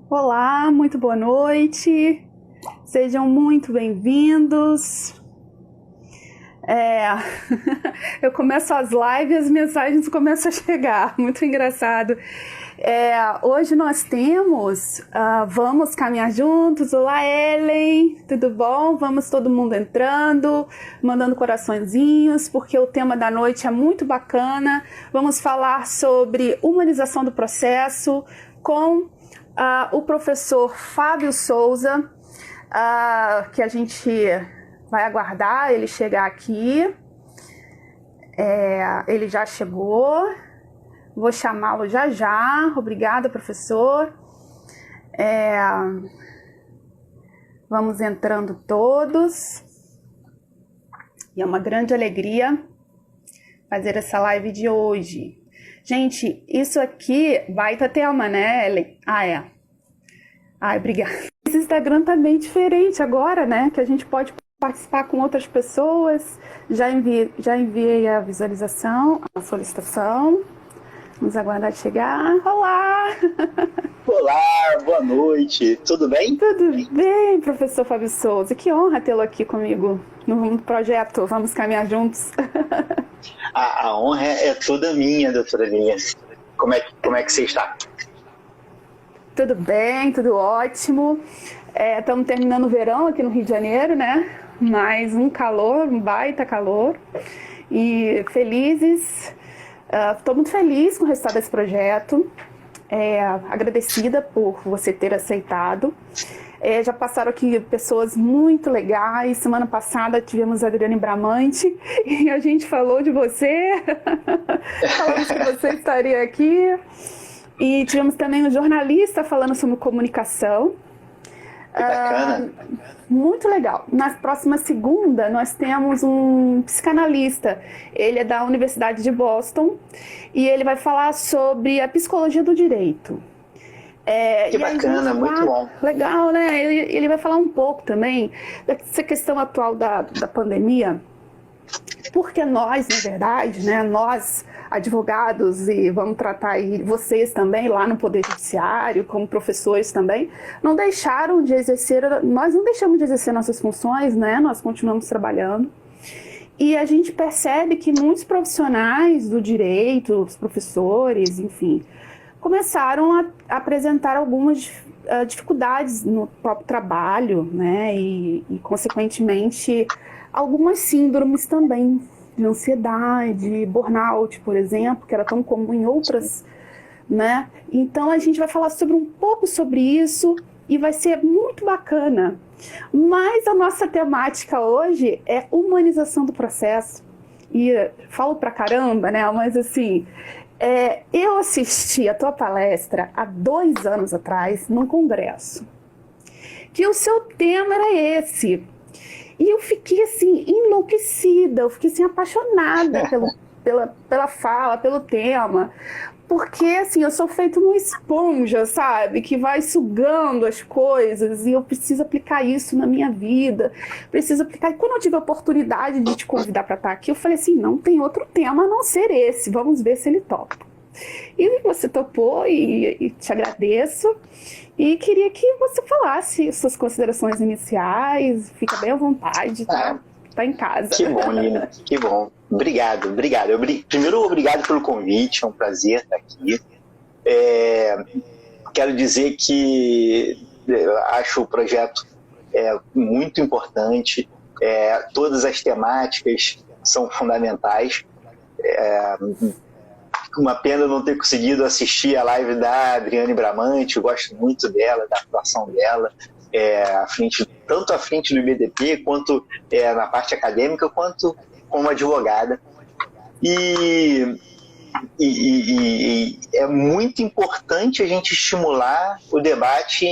Olá, muito boa noite. Sejam muito bem-vindos. Eu começo as lives e as mensagens começam a chegar. Muito engraçado. Hoje nós temos Vamos Caminhar Juntos. Olá, Ellen, tudo bom? Vamos todo mundo entrando, mandando coraçõezinhos, porque o tema da noite é muito bacana. Vamos falar sobre humanização do processo com o professor Fábio Souza, que a gente vai aguardar ele chegar aqui. Ele já chegou. Vou chamá-lo já já. Obrigada, professor. Vamos entrando todos. E é uma grande alegria fazer essa live de hoje. Gente, isso aqui, baita tema, né, Ellen? Ai, obrigada. Esse Instagram tá bem diferente agora, né? Que a gente pode participar com outras pessoas. Já enviei a visualização, a solicitação. Vamos aguardar chegar. Olá! Olá, boa noite. Tudo bem? Tudo bem, professor Fábio Souza. Que honra tê-lo aqui comigo no projeto Vamos Caminhar Juntos. A honra é toda minha, doutora Linha. Como é que você está? Tudo bem, tudo ótimo. Estamos terminando o verão aqui no Rio de Janeiro, né? Mais um calor, um baita calor. E felizes. Estou muito feliz com o resultado desse projeto. Agradecida por você ter aceitado. Já passaram aqui pessoas muito legais. Semana passada tivemos a Adriane Bramante e a gente falou de você. Falamos que você estaria aqui. E tivemos também um jornalista falando sobre comunicação. Que bacana. Muito legal. Na próxima segunda, nós temos um psicanalista. Ele é da Universidade de Boston e ele vai falar sobre a psicologia do direito. Que bacana, muito bom. Legal, né? Ele vai falar um pouco também dessa questão atual da pandemia. Porque nós, na verdade, né, nós advogados, e vamos tratar aí vocês também lá no Poder Judiciário, como professores também, nós não deixamos de exercer nossas funções, né? Nós continuamos trabalhando. E a gente percebe que muitos profissionais do direito, os professores, enfim, começaram a apresentar algumas dificuldades no próprio trabalho, né? E consequentemente, algumas síndromes também, de ansiedade, burnout, por exemplo, que era tão comum em outras, né? Então a gente vai falar um pouco sobre isso e vai ser muito bacana. Mas a nossa temática hoje é humanização do processo. E falo pra caramba, né? Mas assim, eu assisti a tua palestra há 2 anos atrás, num congresso, que o seu tema era esse. E eu fiquei assim, enlouquecida, eu fiquei assim, apaixonada pela fala, pelo tema. Porque assim, eu sou feita uma esponja, sabe? Que vai sugando as coisas e eu preciso aplicar isso na minha vida. Preciso aplicar. E quando eu tive a oportunidade de te convidar para estar aqui, eu falei assim, não tem outro tema a não ser esse. Vamos ver se ele topa. E você topou e te agradeço. E queria que você falasse suas considerações iniciais. Fica bem à vontade, tá? Tá em casa. Que bom, Nina. Que bom. Obrigado. Primeiro, obrigado pelo convite. É um prazer estar aqui. Quero dizer que eu acho o projeto muito importante. Todas as temáticas são fundamentais. Uma pena não ter conseguido assistir a live da Adriane Bramante. Eu gosto muito dela, da atuação dela, tanto à frente do IBDP, quanto na parte acadêmica, quanto como advogada. E é muito importante a gente estimular o debate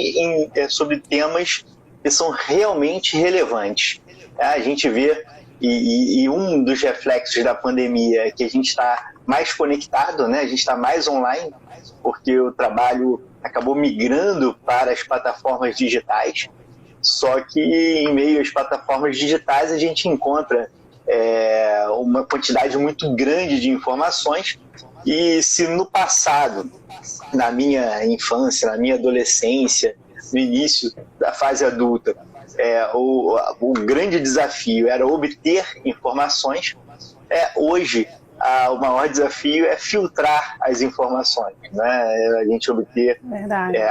sobre temas que são realmente relevantes. A gente vê, e um dos reflexos da pandemia é que a gente está mais conectado, né? A gente está mais online, porque o trabalho acabou migrando para as plataformas digitais, só que em meio às plataformas digitais a gente encontra uma quantidade muito grande de informações E se no passado, na minha infância, na minha adolescência, no início da fase adulta, o grande desafio era obter informações, hoje o maior desafio é filtrar as informações, né? A gente obter,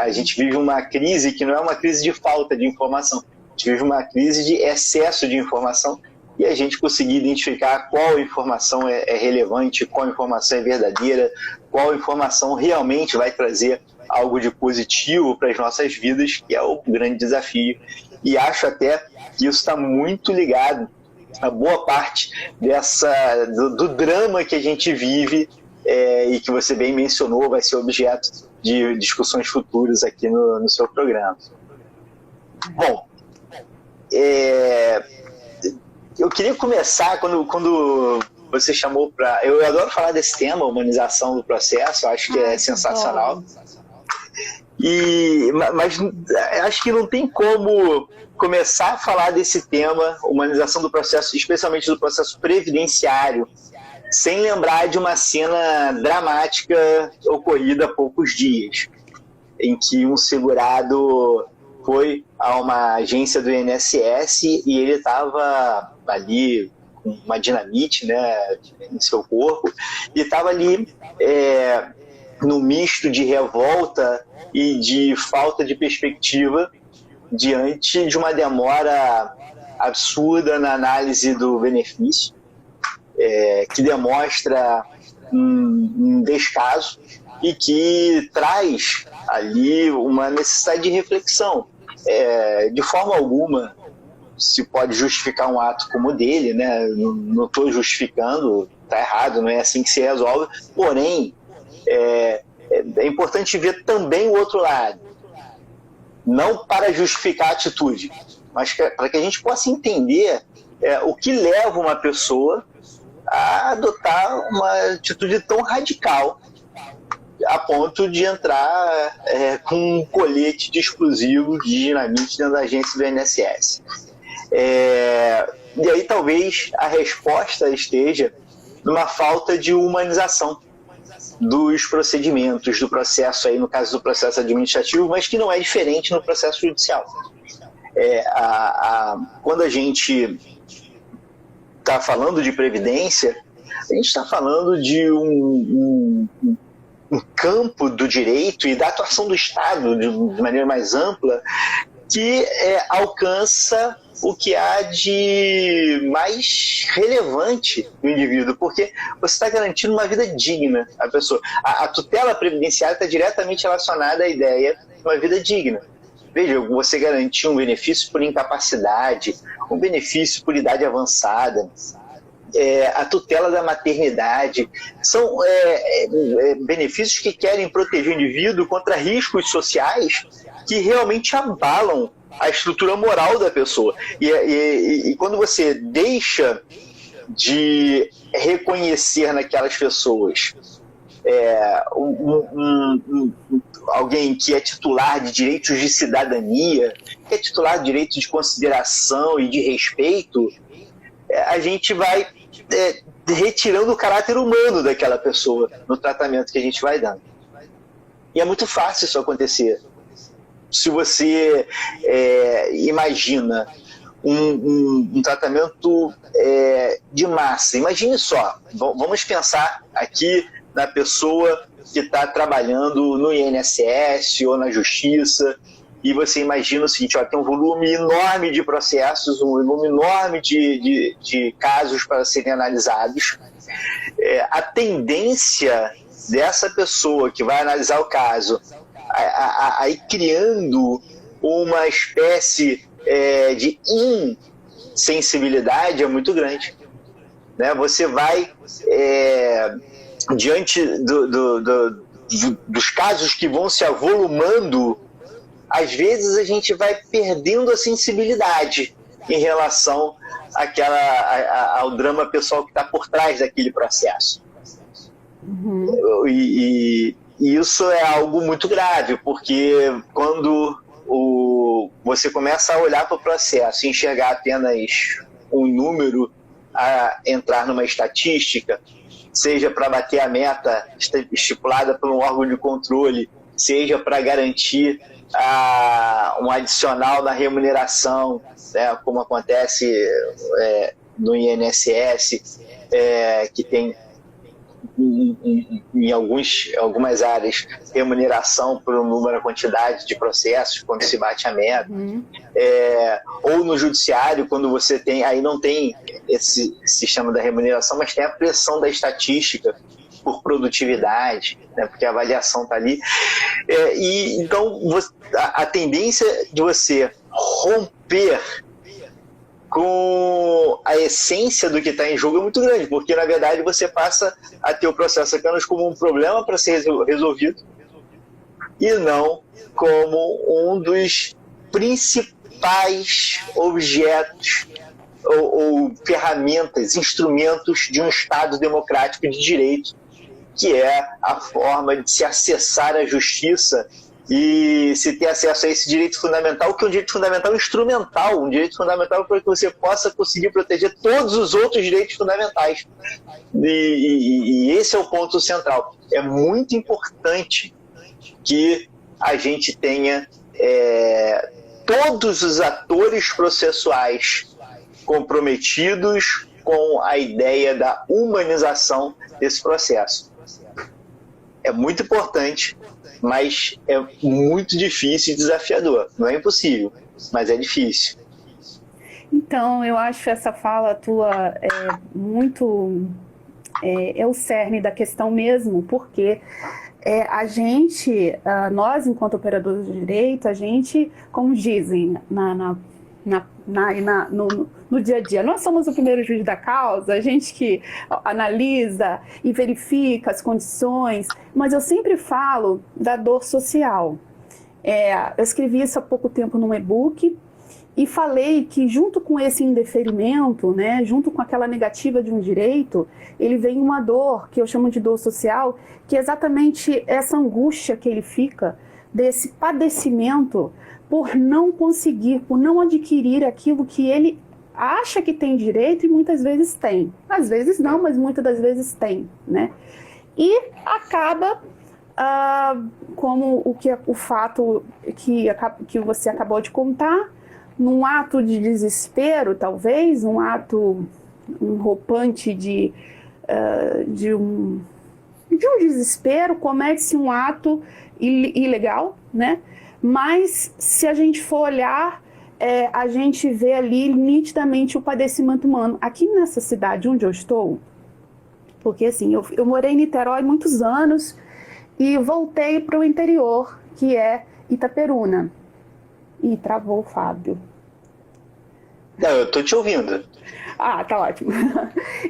a gente vive uma crise que não é uma crise de falta de informação, a gente vive uma crise de excesso de informação, e a gente conseguir identificar qual informação é relevante, qual informação é verdadeira, qual informação realmente vai trazer algo de positivo para as nossas vidas, que é o grande desafio. E acho até que isso está muito ligado a boa parte do drama que a gente vive, e que você bem mencionou, vai ser objeto de discussões futuras aqui no seu programa. Bom, eu queria começar quando você chamou para... Eu adoro falar desse tema, humanização do processo, acho que é sensacional. Mas acho que não tem como começar a falar desse tema, humanização do processo, especialmente do processo previdenciário, sem lembrar de uma cena dramática ocorrida há poucos dias, em que um segurado foi a uma agência do INSS e ele estava ali com uma dinamite, né, em seu corpo, e estava ali no misto de revolta e de falta de perspectiva diante de uma demora absurda na análise do benefício, que demonstra um descaso e que traz ali uma necessidade de reflexão. De forma alguma se pode justificar um ato como o dele, né? Não estou justificando, está errado, não é assim que se resolve, porém é importante ver também o outro lado, não para justificar a atitude, mas para que a gente possa entender o que leva uma pessoa a adotar uma atitude tão radical a ponto de entrar com um colete de explosivo de dinamite dentro da agência do INSS. E aí talvez a resposta esteja numa falta de humanização dos procedimentos, do processo, aí no caso do processo administrativo, mas que não é diferente no processo judicial. Quando a gente está falando de previdência, a gente está falando de um campo do direito e da atuação do Estado de maneira mais ampla, que alcança o que há de mais relevante no indivíduo, porque você está garantindo uma vida digna à pessoa. A tutela previdenciária está diretamente relacionada à ideia de uma vida digna. Veja, você garantir um benefício por incapacidade, um benefício por idade avançada, a tutela da maternidade, são benefícios que querem proteger o indivíduo contra riscos sociais que realmente abalam a estrutura moral da pessoa. E quando você deixa de reconhecer naquelas pessoas alguém que é titular de direitos de cidadania, que é titular de direitos de consideração e de respeito, a gente vai retirando o caráter humano daquela pessoa no tratamento que a gente vai dando. E é muito fácil isso acontecer. Se você imagina um tratamento de massa, imagine só, vamos pensar aqui na pessoa que está trabalhando no INSS ou na Justiça, e você imagina o seguinte: tem um volume enorme de processos, um volume enorme de casos para serem analisados. A tendência dessa pessoa que vai analisar o caso a ir criando uma espécie de insensibilidade é muito grande, né? Você vai, diante dos casos que vão se avolumando, às vezes a gente vai perdendo a sensibilidade em relação ao drama pessoal que está por trás daquele processo. Uhum. E isso é algo muito grave, porque quando você começa a olhar para o processo e enxergar apenas um número a entrar numa estatística, seja para bater a meta estipulada por um órgão de controle, seja para garantir um adicional na remuneração, né, como acontece no INSS, que tem em algumas áreas remuneração por um número, a quantidade de processos quando se bate a meta, ou no judiciário, quando você tem, aí não tem esse sistema da remuneração, mas tem a pressão da estatística por produtividade, né, porque a avaliação está ali. E então a tendência de você romper com a essência do que está em jogo é muito grande, porque na verdade você passa a ter o processo apenas como um problema para ser resolvido e não como um dos principais objetos ou ferramentas, instrumentos de um Estado democrático de direito, que é a forma de se acessar a justiça e se ter acesso a esse direito fundamental, que é um direito fundamental instrumental, um direito fundamental para que você possa conseguir proteger todos os outros direitos fundamentais. E esse é o ponto central. É muito importante que a gente tenha todos os atores processuais comprometidos com a ideia da humanização desse processo. É muito importante, mas é muito difícil e desafiador. Não é impossível, mas é difícil. Então, eu acho essa fala tua muito... é o cerne da questão mesmo, porque a gente, nós enquanto operadores de direito, a gente, como dizem no dia a dia, nós somos o primeiro juiz da causa, a gente que analisa e verifica as condições, mas eu sempre falo da dor social. Eu escrevi isso há pouco tempo num e-book e falei que junto com esse indeferimento, né, junto com aquela negativa de um direito, ele vem uma dor, que eu chamo de dor social, que é exatamente essa angústia que ele fica, desse padecimento por não conseguir, por não adquirir aquilo que ele acha que tem direito e muitas vezes tem. Às vezes não, mas muitas das vezes tem, né? E acaba, como o fato que você acabou de contar, num ato de desespero, talvez, um ato roupante de um desespero, comete-se um ato ilegal, né? Mas se a gente for olhar, a gente vê ali nitidamente o padecimento humano. Aqui nessa cidade onde eu estou, porque assim, eu morei em Niterói muitos anos e voltei para o interior, que é Itaperuna. Ih, travou o Fábio. Não, eu tô te ouvindo. Ah, tá ótimo.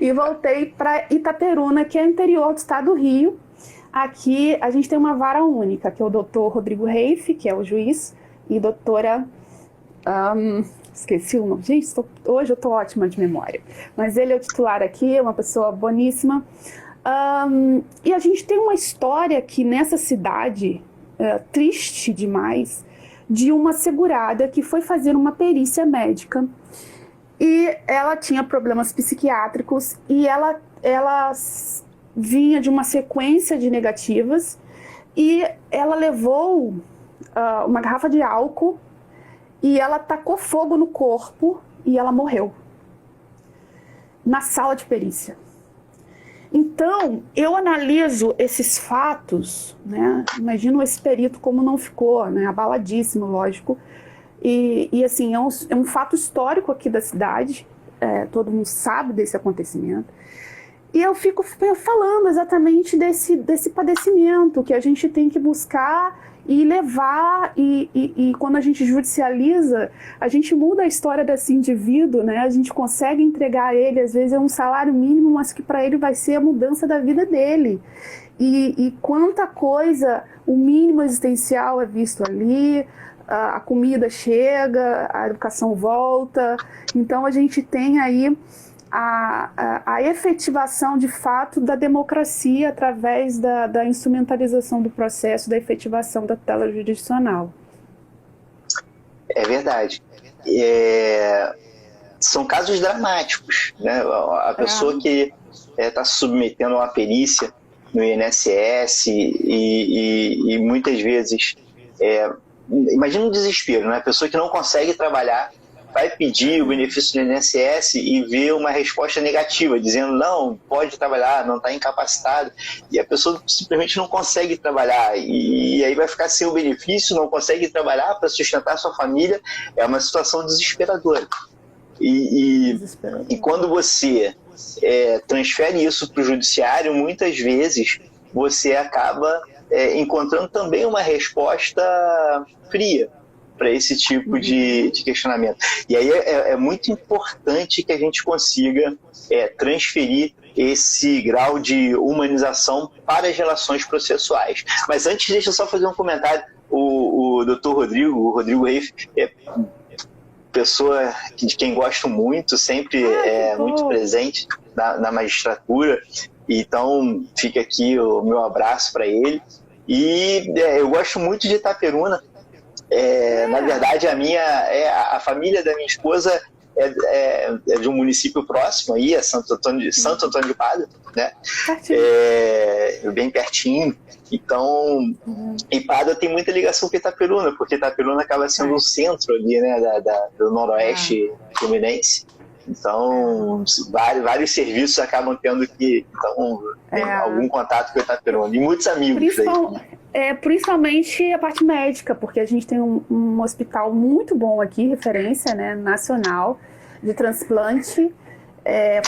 E voltei para Itaperuna, que é o interior do estado do Rio. Aqui a gente tem uma vara única, que é o doutor Rodrigo Reif, que é o juiz, e doutora... esqueci o nome. Gente, hoje eu tô ótima de memória. Mas ele é o titular aqui, é uma pessoa boníssima. E a gente tem uma história aqui nessa cidade, triste demais, de uma segurada que foi fazer uma perícia médica e ela tinha problemas psiquiátricos e ela vinha de uma sequência de negativas e ela levou uma garrafa de álcool e ela tacou fogo no corpo e ela morreu na sala de perícia. Então, eu analiso esses fatos, né? Imagino esse perito como não ficou, né? Abaladíssimo, lógico. E assim, é um fato histórico aqui da cidade, todo mundo sabe desse acontecimento. E eu fico falando exatamente desse padecimento que a gente tem que buscar e levar, e quando a gente judicializa, a gente muda a história desse indivíduo, né? A gente consegue entregar a ele, às vezes é um salário mínimo, mas que para ele vai ser a mudança da vida dele. E quanta coisa, o mínimo existencial é visto ali, a comida chega, a educação volta, então a gente tem aí a efetivação de fato da democracia através da instrumentalização do processo, da efetivação da tutela jurisdicional. É verdade. São casos dramáticos, né? A pessoa que está se submetendo a uma perícia no INSS e muitas vezes, imagina um desespero, né? A pessoa que não consegue trabalhar vai pedir o benefício do INSS e vê uma resposta negativa, dizendo não, pode trabalhar, não está incapacitado, e a pessoa simplesmente não consegue trabalhar, e aí vai ficar sem o benefício, não consegue trabalhar para sustentar sua família. É uma situação desesperadora. E quando você transfere isso para o judiciário, muitas vezes você acaba encontrando também uma resposta fria para esse tipo de questionamento. E aí é muito importante que a gente consiga transferir esse grau de humanização para as relações processuais. Mas antes, deixa eu só fazer um comentário. O doutor Rodrigo Reif, pessoa de quem gosto muito, sempre muito presente na magistratura, então fica aqui o meu abraço para ele. E eu gosto muito de Itaperuna. Na verdade, a família da minha esposa é de um município próximo aí, é Santo Antônio de Pádua, né? Bem pertinho. Então, e Pádua tem muita ligação com Itaperuna, porque Itaperuna acaba sendo um centro ali, né, do noroeste fluminense. Então, vários serviços acabam tendo que ter algum contato com Itaperuna. E muitos amigos aí. Principalmente a parte médica, porque a gente tem um hospital muito bom aqui, referência, né, nacional, de transplante.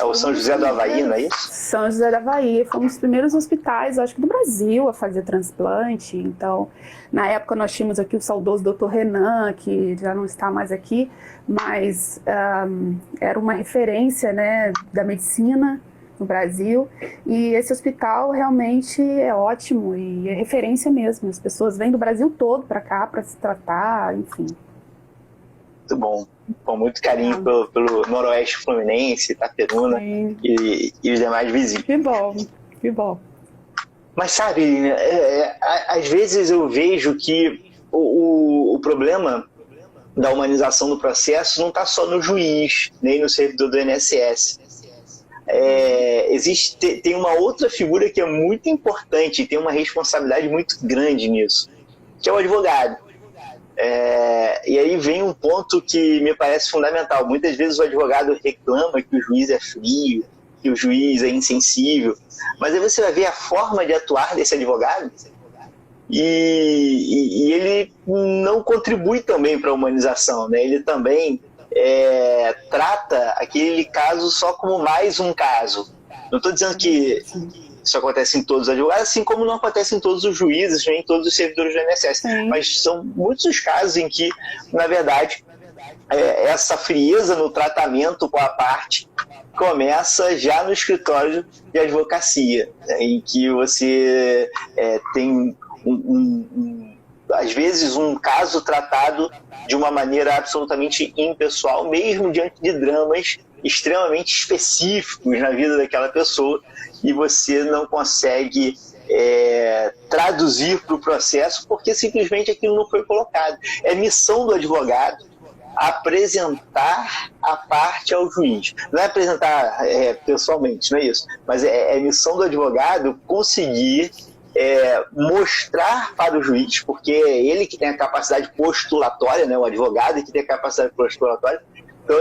O São José do Havaí, não é isso? São José do Havaí. Foi um dos primeiros hospitais, acho que do Brasil, a fazer transplante. Então, na época nós tínhamos aqui o saudoso Dr. Renan, que já não está mais aqui, mas era uma referência, né, da medicina no Brasil, e esse hospital realmente é ótimo e é referência mesmo. As pessoas vêm do Brasil todo para cá para se tratar, enfim. Muito bom. Com muito carinho pelo noroeste fluminense, Itaperuna e os demais vizinhos. Que bom. Mas sabe, às vezes eu vejo que o problema da humanização do processo não está só no juiz, nem no servidor do INSS. Tem uma outra figura que é muito importante e tem uma responsabilidade muito grande nisso, que é o advogado. E aí vem um ponto que me parece fundamental. Muitas vezes o advogado reclama que o juiz é frio, que o juiz é insensível, mas aí você vai ver a forma de atuar desse advogado e ele não contribui também para a humanização, né? Ele também trata aquele caso só como mais um caso. Não estou dizendo que isso acontece em todos os advogados, assim como não acontece em todos os juízes, nem em todos os servidores do INSS. Mas são muitos os casos em que, na verdade, essa frieza no tratamento com a parte começa já no escritório de advocacia, né, em que você tem, às vezes, um caso tratado de uma maneira absolutamente impessoal, mesmo diante de dramas extremamente específicos na vida daquela pessoa, e você não consegue traduzir para o processo porque simplesmente aquilo não foi colocado. É missão do advogado apresentar a parte ao juiz. Não é apresentar pessoalmente, não é isso, mas é missão do advogado conseguir mostrar para o juiz, porque é ele que tem a capacidade postulatória, né, o advogado que tem a capacidade postulatória, então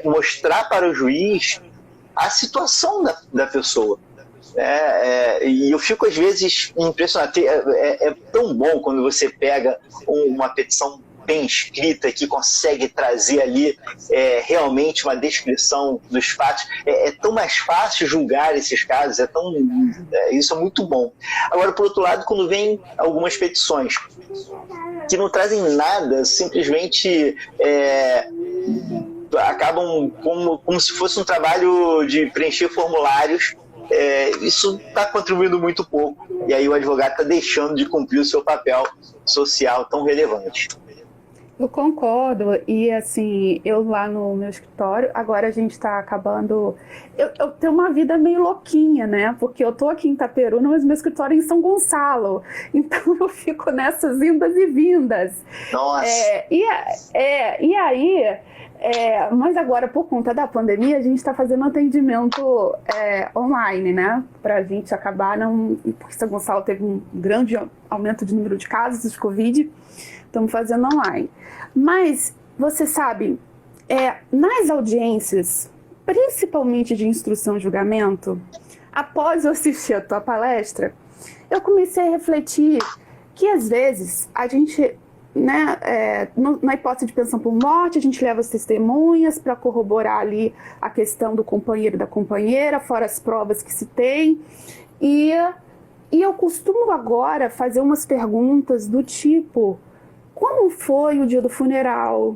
mostrar para o juiz a situação da pessoa. E eu fico às vezes impressionado. É tão bom quando você pega uma petição bem escrita que consegue trazer ali realmente uma descrição dos fatos. É tão mais fácil julgar esses casos, isso é muito bom. Agora, por outro lado, quando vem algumas petições que não trazem nada, simplesmente acabam como se fosse um trabalho de preencher formulários, isso está contribuindo muito pouco, e aí o advogado está deixando de cumprir o seu papel social tão relevante. Eu concordo, e assim, eu lá no meu escritório, agora a gente está acabando. Eu tenho uma vida meio louquinha, né? Porque eu tô aqui em Itaperuna, mas meu escritório é em São Gonçalo, então eu fico nessas indas e vindas. Nossa, E aí, mas agora por conta da pandemia, a gente está fazendo atendimento online, né? Para a gente acabar não. Porque São Gonçalo teve um grande aumento de número de casos de Covid. Estamos fazendo online. Mas, você sabe, nas audiências, principalmente de instrução e julgamento, após eu assistir a tua palestra, eu comecei a refletir que, às vezes, a gente, né, na hipótese de pensão por morte, a gente leva as testemunhas para corroborar ali a questão do companheiro e da companheira, fora as provas que se tem, e eu costumo agora fazer umas perguntas do tipo: como foi o dia do funeral?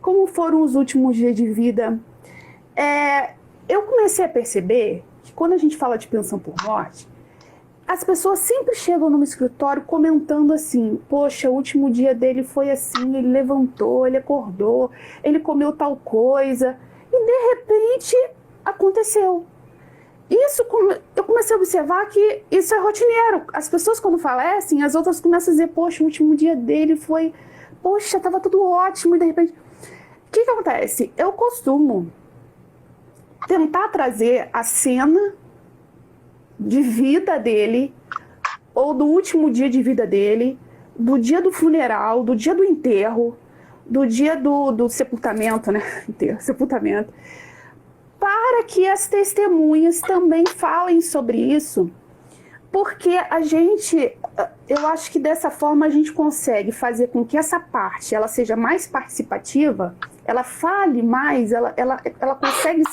Como foram os últimos dias de vida? Eu comecei a perceber que quando a gente fala de pensão por morte, as pessoas sempre chegam no escritório comentando assim: poxa, o último dia dele foi assim, ele levantou, ele acordou, ele comeu tal coisa, e de repente aconteceu. Eu comecei a observar que isso é rotineiro. As pessoas, quando falecem, as outras começam a dizer: poxa, o último dia dele foi... Poxa, estava tudo ótimo, e de repente... O que acontece? Eu costumo tentar trazer a cena de vida dele, ou do último dia de vida dele, do dia do funeral, do dia do enterro, do dia do sepultamento, né? Enterro, sepultamento, para que as testemunhas também falem sobre isso, porque eu acho que dessa forma a gente consegue fazer com que essa parte ela seja mais participativa, ela fale mais, ela consegue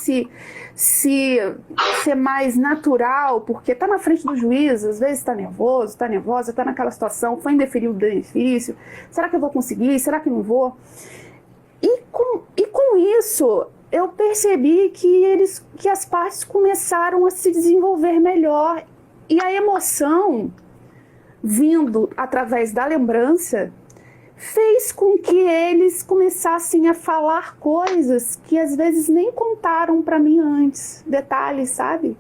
ser mais natural, porque está na frente do juiz, às vezes está nervoso, está nervosa, está naquela situação, foi indeferido o benefício, será que eu vou conseguir, será que não vou? E com isso, eu percebi que as partes começaram a se desenvolver melhor, e a emoção, vindo através da lembrança, fez com que eles começassem a falar coisas que às vezes nem contaram para mim antes, detalhes, sabe?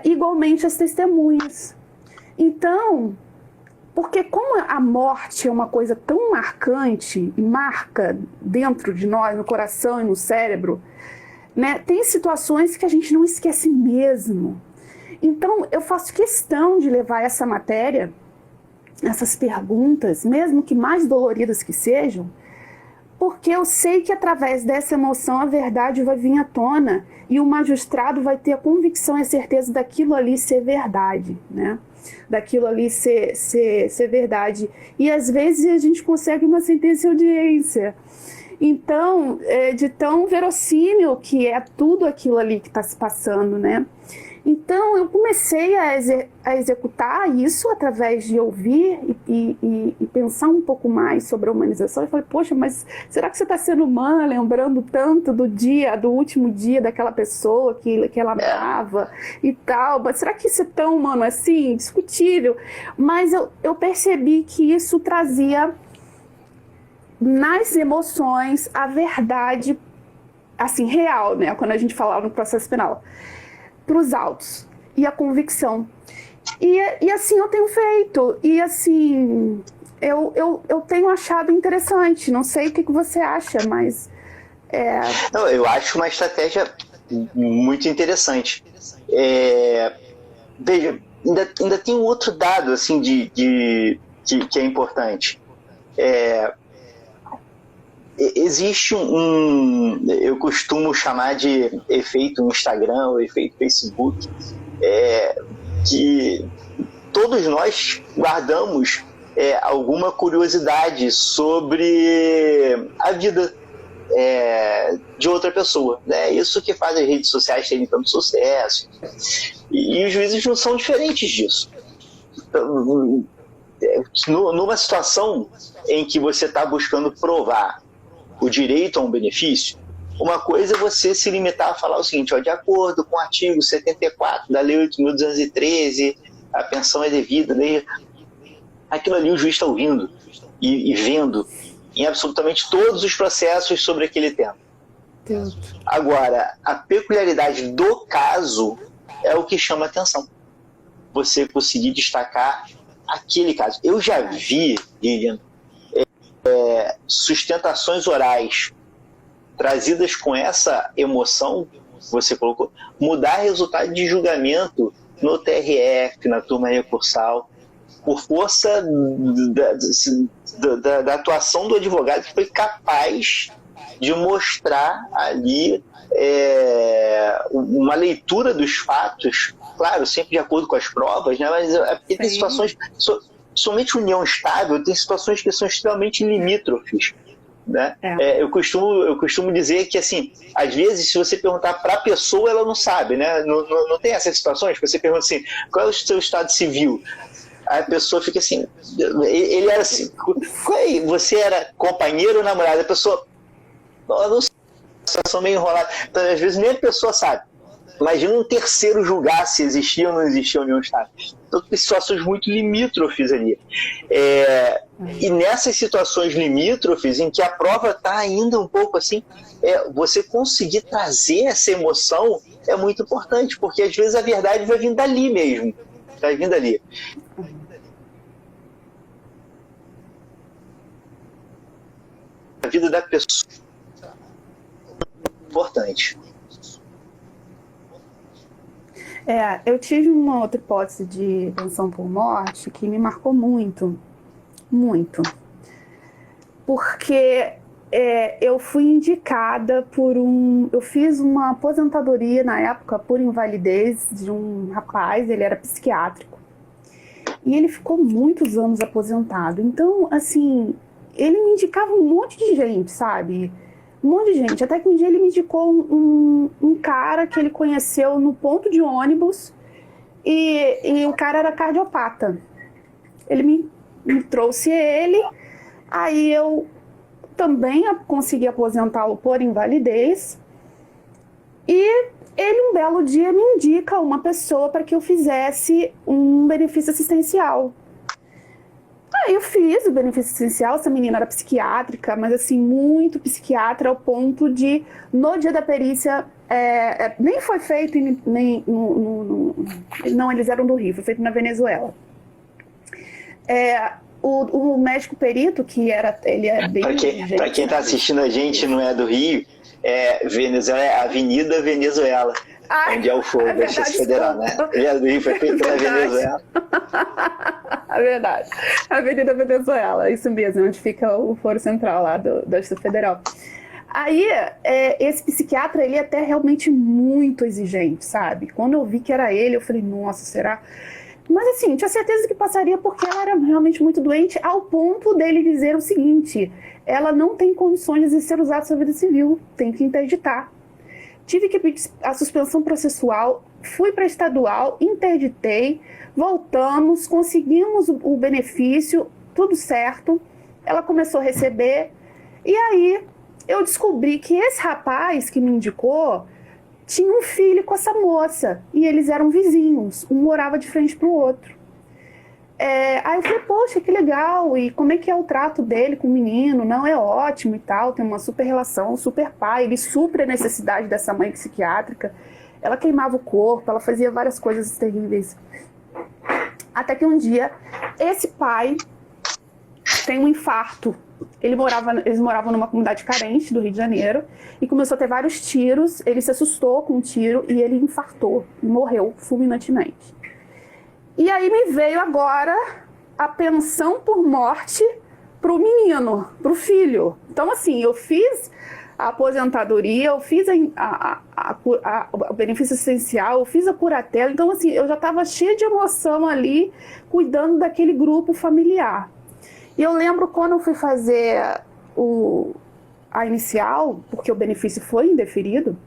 Igualmente as testemunhas. Então, porque como a morte é uma coisa tão marcante e marca dentro de nós, no coração e no cérebro, né, tem situações que a gente não esquece mesmo. Então, eu faço questão de levar essa matéria, essas perguntas, mesmo que mais doloridas que sejam, porque eu sei que através dessa emoção a verdade vai vir à tona e o magistrado vai ter a convicção e a certeza daquilo ali ser verdade, né? Daquilo ali ser verdade. E às vezes a gente consegue uma sentença de audiência. Então, de tão verossímil que é tudo aquilo ali que está se passando, né? Então, eu comecei a executar isso através de ouvir e pensar um pouco mais sobre a humanização. Eu falei: poxa, mas será que você está sendo humana, lembrando tanto do último dia daquela pessoa que ela amava e tal? Mas será que isso é tão humano assim? Discutível. Mas eu percebi que isso trazia nas emoções a verdade, assim, real, né? Quando a gente falava no processo penal, para os autos, e a convicção. E assim eu tenho feito, e assim eu tenho achado interessante. Não sei o que você acha, mas Não, eu acho uma estratégia muito interessante. Veja, ainda tem um outro dado assim que é importante. Existe eu costumo chamar de efeito Instagram ou efeito Facebook, que todos nós guardamos alguma curiosidade sobre a vida de outra pessoa, né? Isso que faz as redes sociais terem tanto sucesso, e os juízes não são diferentes disso. Numa situação em que você está buscando provar o direito a um benefício, uma coisa é você se limitar a falar o seguinte: de acordo com o artigo 74 da Lei 8.213, a pensão é devida, né? Aquilo ali o juiz está ouvindo e vendo, em absolutamente todos os processos sobre aquele tema. Deus. Agora, a peculiaridade do caso é o que chama atenção. Você conseguir destacar aquele caso. Eu já vi, Lilian, sustentações orais trazidas com essa emoção que você colocou, mudar resultado de julgamento no TRF, na turma recursal, por força da atuação do advogado que foi capaz de mostrar ali uma leitura dos fatos, claro, sempre de acordo com as provas, né? Mas é porque tem situações, somente união estável, tem situações que são extremamente limítrofes, né? Eu costumo dizer que, assim, às vezes, se você perguntar para a pessoa, ela não sabe, né? Não tem essas situações que você pergunta assim, qual é o seu estado civil? Aí a pessoa fica assim, ele era assim, você era companheiro ou namorado? A pessoa, não sei, situação meio enrolada. Então, às vezes, nem a pessoa sabe. Imagina um terceiro julgar se existia ou não existia união estável. Então, tem situações muito limítrofes ali. E nessas situações limítrofes, em que a prova está ainda um pouco assim, você conseguir trazer essa emoção é muito importante, porque às vezes a verdade vai vir dali mesmo. Vai vir dali. A vida da pessoa é importante. Eu tive uma outra hipótese de pensão por morte que me marcou muito, muito. Porque eu fui indicada eu fiz uma aposentadoria na época por invalidez de um rapaz, ele era psiquiátrico. E ele ficou muitos anos aposentado. Então, assim, ele me indicava um monte de gente, sabe? Um monte de gente. Até que um dia ele me indicou um cara que ele conheceu no ponto de ônibus e o cara era cardiopata. Ele me trouxe ele, aí eu também consegui aposentá-lo por invalidez e ele um belo dia me indica uma pessoa para que eu fizesse um benefício assistencial. Aí eu fiz o benefício assistencial, essa menina era psiquiátrica, mas assim, muito psiquiatra, ao ponto de, no dia da perícia, nem foi feito, não, eles eram do Rio, foi feito na Venezuela. O médico perito, ele é bem... Para quem está assistindo a gente não é do Rio, Venezuela é Avenida Venezuela. Onde é o fogo da Justiça Federal, né? Ele é do Rio, foi feito pela Venezuela. É verdade. Avenida Venezuela, isso mesmo, onde fica o foro central lá da Justiça Federal. Aí, esse psiquiatra, ele é até realmente muito exigente, sabe? Quando eu vi que era ele, eu falei, nossa, será? Mas assim, tinha certeza que passaria porque ela era realmente muito doente, ao ponto dele dizer o seguinte, ela não tem condições de exercer os atos da vida civil, tem que interditar. Tive que pedir a suspensão processual, fui para a estadual, interditei, voltamos, conseguimos o benefício, tudo certo. Ela começou a receber e aí eu descobri que esse rapaz que me indicou tinha um filho com essa moça e eles eram vizinhos, um morava de frente para o outro. Aí eu falei, poxa, que legal, e como é que é o trato dele com o menino? Não, é ótimo e tal, tem uma super relação, super pai, ele supre a necessidade dessa mãe psiquiátrica, ela queimava o corpo, ela fazia várias coisas terríveis. Até que um dia, esse pai tem um infarto. Eles moravam numa comunidade carente do Rio de Janeiro e começou a ter vários tiros, ele se assustou com um tiro e ele infartou, morreu fulminantemente. E aí me veio agora a pensão por morte pro menino, pro filho. Então, assim, eu fiz a aposentadoria, eu fiz o benefício essencial, eu fiz a curatela. Então, assim, eu já estava cheia de emoção ali, cuidando daquele grupo familiar. E eu lembro quando eu fui fazer a inicial, porque o benefício foi indeferido,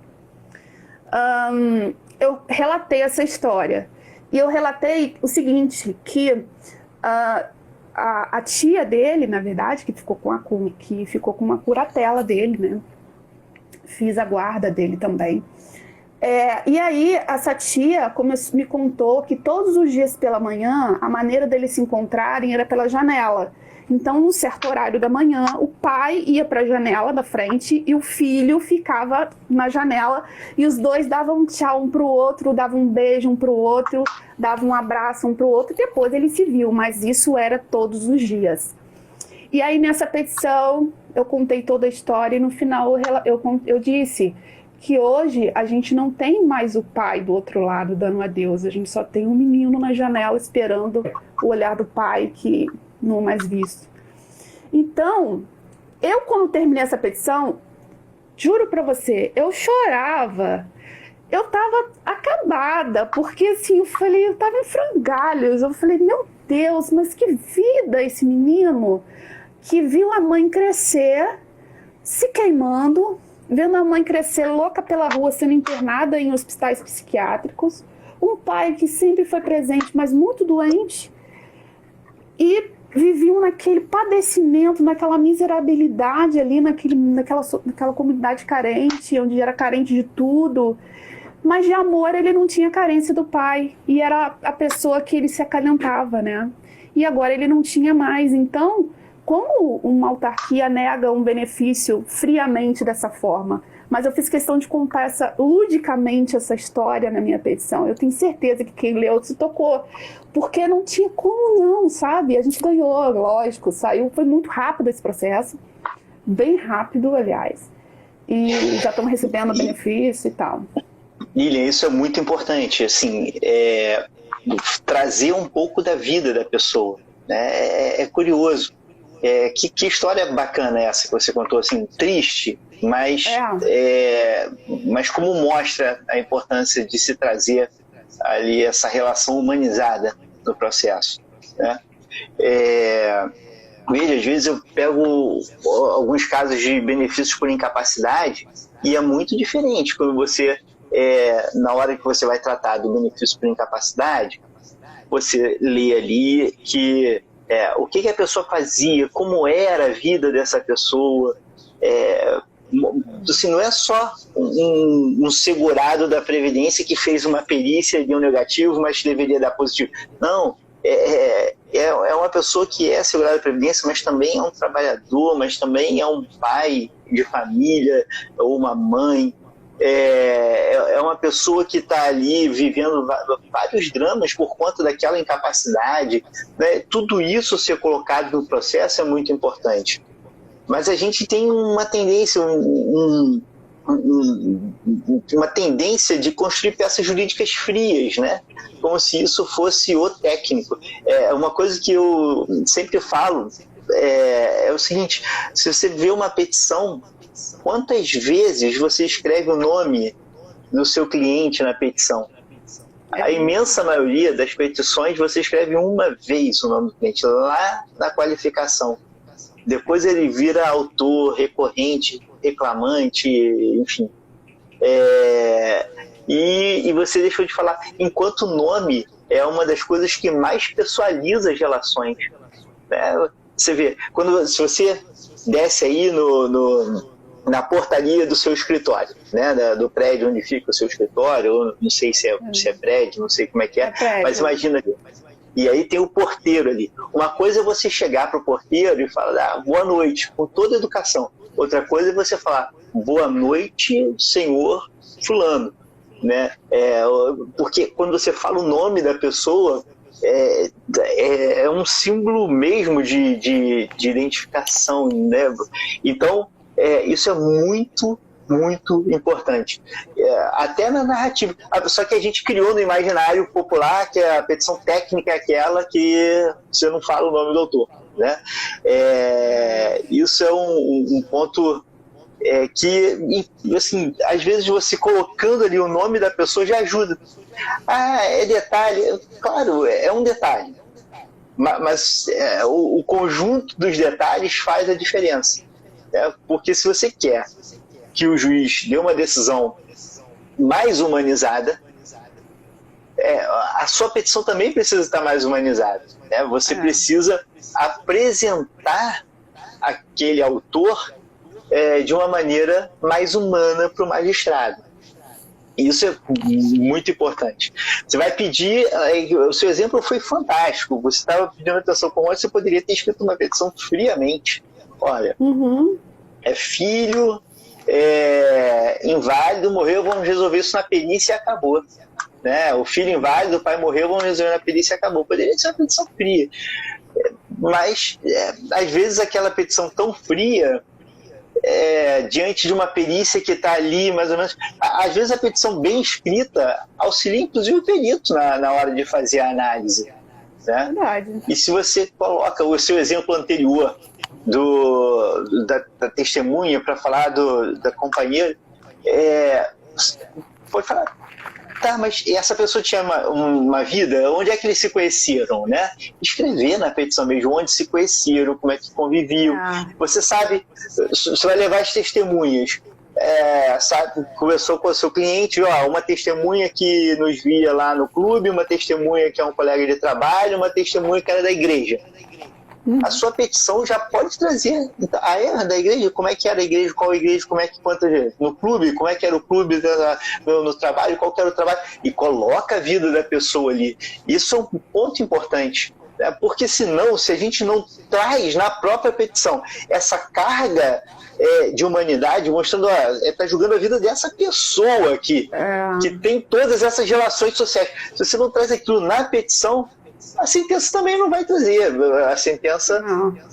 eu relatei essa história. E eu relatei o seguinte, que a tia dele, na verdade, que ficou com uma curatela dele, né? Fiz a guarda dele também. E aí, essa tia me contou que todos os dias pela manhã, a maneira deles se encontrarem era pela janela. Então, num certo horário da manhã, o pai ia para a janela da frente e o filho ficava na janela e os dois davam um tchau um para o outro, davam um beijo um para o outro, davam um abraço um para o outro e depois ele se viu, mas isso era todos os dias. E aí, nessa petição, eu contei toda a história e no final eu disse que hoje a gente não tem mais o pai do outro lado dando adeus, a gente só tem um menino na janela esperando o olhar do pai que não mais visto. Então, eu quando terminei essa petição, juro pra você, eu chorava. Eu tava acabada, porque assim, eu tava em frangalhos. Eu falei, meu Deus, mas que vida esse menino que viu a mãe crescer, se queimando, vendo a mãe crescer louca pela rua, sendo internada em hospitais psiquiátricos. Um pai que sempre foi presente, mas muito doente. E viviam naquele padecimento, naquela miserabilidade ali, naquela comunidade carente, onde era carente de tudo. Mas de amor ele não tinha carência do pai. E era a pessoa que ele se acalentava, né? E agora ele não tinha mais. Então, como uma autarquia nega um benefício friamente dessa forma? Mas eu fiz questão de contar ludicamente essa história na minha petição. Eu tenho certeza que quem leu se tocou, porque não tinha como não, sabe? A gente ganhou, lógico, saiu, foi muito rápido esse processo, bem rápido, aliás. E já estamos recebendo benefício e tal. Lilian, isso é muito importante, assim, trazer um pouco da vida da pessoa, né? É curioso. Que história bacana essa que você contou, assim, triste, mas como mostra a importância de se trazer ali essa relação humanizada no processo, né? Veja, às vezes eu pego alguns casos de benefícios por incapacidade e é muito diferente quando você, na hora que você vai tratar do benefício por incapacidade, você lê ali que o que a pessoa fazia, como era a vida dessa pessoa. Assim, não é só um segurado da Previdência que fez uma perícia e deu negativo, mas deveria dar positivo. Não, é uma pessoa que é segurada da Previdência, mas também é um trabalhador, mas também é um pai de família, ou uma mãe. É uma pessoa que está ali vivendo vários dramas por conta daquela incapacidade, né? Tudo isso ser colocado no processo é muito importante. Mas a gente tem uma tendência, uma tendência de construir peças jurídicas frias, né? Como se isso fosse o técnico. Uma coisa que eu sempre falo é o seguinte: se você vê uma petição, quantas vezes você escreve o nome do seu cliente na petição? A imensa maioria das petições você escreve uma vez o nome do cliente, lá na qualificação. Depois ele vira autor, recorrente, reclamante, enfim. E você deixou de falar, enquanto o nome é uma das coisas que mais pessoaliza as relações, né? Você vê, se você desce aí na portaria do seu escritório, né, do prédio onde fica o seu escritório, ou não sei se é prédio, não sei como é que é, mas imagina ali. E aí tem o porteiro ali. Uma coisa é você chegar para o porteiro e falar, boa noite, com toda a educação. Outra coisa é você falar, boa noite, senhor fulano, né? Porque quando você fala o nome da pessoa, é um símbolo mesmo de identificação, né? Então, isso é muito, muito importante. Até na narrativa. Só que a gente criou no imaginário popular que a petição técnica é aquela que você não fala o nome do autor, né? Isso é um ponto que, assim, às vezes você colocando ali o nome da pessoa já ajuda. É detalhe. Claro, é um detalhe. Mas o conjunto dos detalhes faz a diferença. Porque se você quer que o juiz dê uma decisão mais humanizada, a sua petição também precisa estar mais humanizada, né? Você precisa apresentar aquele autor de uma maneira mais humana para o magistrado. Isso é muito importante. Você vai pedir, o seu exemplo foi fantástico, você estava pedindo atenção com você poderia ter escrito uma petição friamente. Olha, é filho, inválido, morreu, vamos resolver isso na perícia e acabou. Né? O filho inválido, o pai morreu, vamos resolver na perícia e acabou. Poderia ser uma petição fria. Mas, às vezes, aquela petição tão fria, diante de uma perícia que está ali, mais ou menos... Às vezes, a petição bem escrita auxilia, inclusive, o perito na hora de fazer a análise. Né? Verdade. E se você coloca o seu exemplo anterior da testemunha para falar da companheira, pode falar... Tá, mas essa pessoa tinha uma vida, onde é que eles se conheceram, né? Escrever na petição mesmo, onde se conheceram, como é que conviviam. Você sabe, você vai levar as testemunhas. Sabe, conversou com o seu cliente, uma testemunha que nos via lá no clube, uma testemunha que é um colega de trabalho, uma testemunha que era da igreja. A sua petição já pode trazer da igreja, como é que era a igreja, qual a igreja, quantas vezes? No clube, como é que era o clube no trabalho, qual que era o trabalho, e coloca a vida da pessoa ali. Isso é um ponto importante, né? Porque senão, se a gente não traz na própria petição essa carga de humanidade, mostrando, está julgando a vida dessa pessoa aqui, que tem todas essas relações sociais. Se você não traz aquilo na petição, a sentença também não vai trazer. A sentença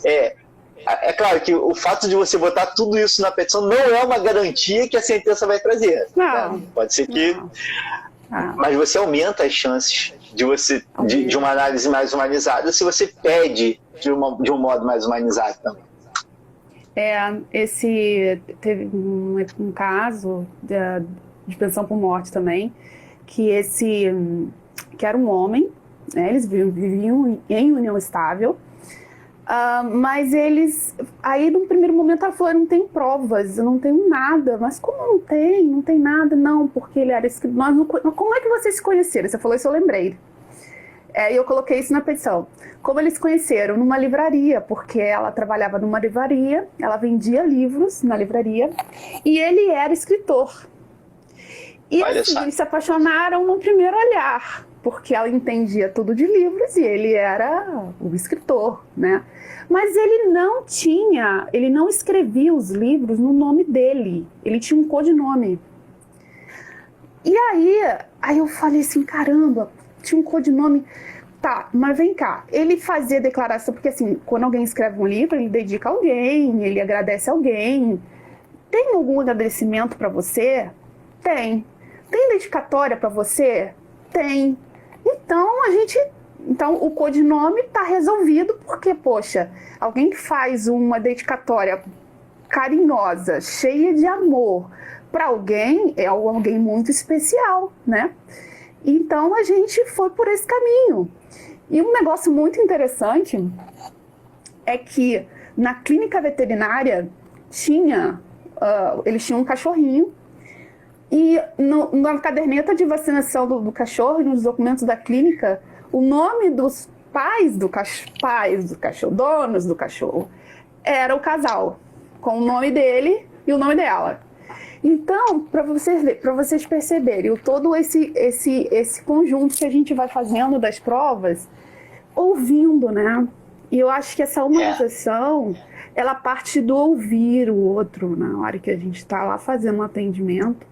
é claro que o fato de você botar tudo isso na petição não é uma garantia que a sentença vai trazer. Não. Pode ser que... Mas você aumenta as chances de uma análise mais humanizada se você pede de um modo mais humanizado também. Teve um caso de pensão por morte também, que era um homem, né, eles viviam em união estável, mas aí no primeiro momento ela falou, não tem provas, eu não tenho nada. Mas como não tem nada? Não, porque ele era escritor. Como é que vocês se conheceram? Você falou isso, eu lembrei. E eu coloquei isso na petição. Como eles se conheceram? Numa livraria, porque ela trabalhava numa livraria, ela vendia livros na livraria, e ele era escritor. E assim, eles se apaixonaram no primeiro olhar, porque ela entendia tudo de livros e ele era o escritor, né? Mas ele não escrevia os livros no nome dele, ele tinha um codinome. E aí eu falei assim, caramba, tinha um codinome. Tá, mas vem cá, ele fazia declaração, porque assim, quando alguém escreve um livro, ele dedica a alguém, ele agradece a alguém. Tem algum agradecimento para você? Tem. Tem dedicatória para você? Tem. Então o codinome está resolvido, porque, poxa, alguém que faz uma dedicatória carinhosa, cheia de amor, para alguém, é alguém muito especial, né? Então a gente foi por esse caminho. E um negócio muito interessante é que na clínica veterinária eles tinham um cachorrinho, e na caderneta de vacinação do cachorro e nos documentos da clínica, o nome dos pais do cachorro, donos do cachorro, era o casal, com o nome dele e o nome dela. Então, para vocês perceberem todo esse conjunto que a gente vai fazendo das provas, ouvindo, né? E eu acho que essa humanização, ela parte do ouvir o outro na hora que a gente está lá fazendo um atendimento,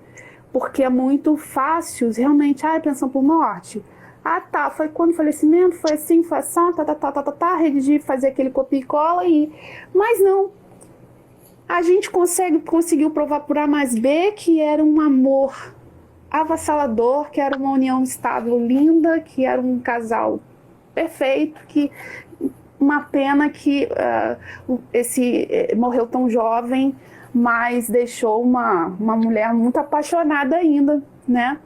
porque é muito fácil, realmente, pensão por morte. Tá, foi quando o falecimento, foi assim, foi assim, redigir, fazer aquele copia e cola, mas não. A gente conseguiu provar por A mais B que era um amor avassalador, que era uma união estável linda, que era um casal perfeito, uma pena que morreu tão jovem, mas deixou uma mulher muito apaixonada ainda, né?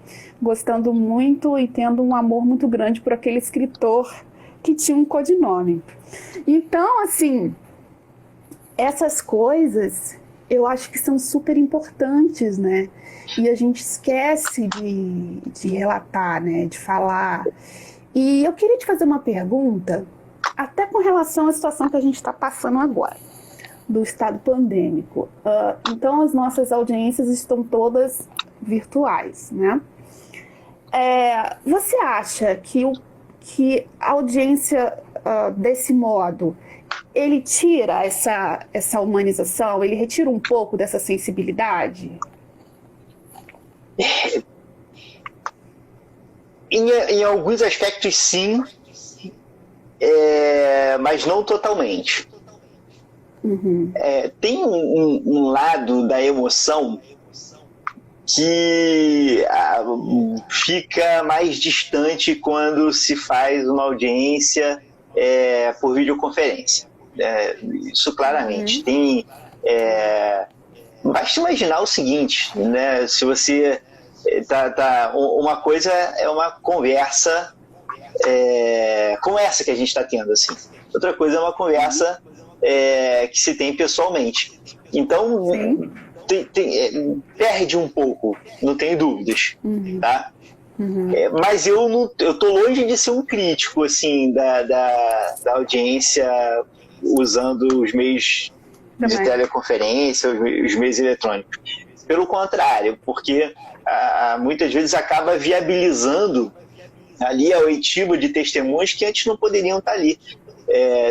Gostando muito e tendo um amor muito grande por aquele escritor que tinha um codinome. Então, assim, essas coisas eu acho que são super importantes, né? E a gente esquece de relatar, né? De falar. E eu queria te fazer uma pergunta, até com relação à situação que a gente está passando agora, do estado pandêmico. Então, as nossas audiências estão todas virtuais, né? Você acha que a audiência desse modo, ele tira essa humanização, ele retira um pouco dessa sensibilidade? Em alguns aspectos, sim, mas não totalmente. Uhum. Tem um lado da emoção que fica mais distante quando se faz uma audiência por videoconferência. Isso claramente. Uhum. Basta imaginar o seguinte, né? Se você uma coisa é uma conversa como essa que a gente está tendo, assim. Outra coisa é uma conversa que se tem pessoalmente. Então, perde um pouco, não tenho dúvidas, tá? Uhum. Mas eu tô longe de ser um crítico, assim, da audiência usando os meios de teleconferência, os meios eletrônicos. Pelo contrário, porque muitas vezes acaba viabilizando ali a oitiva de testemunhas que antes não poderiam estar ali.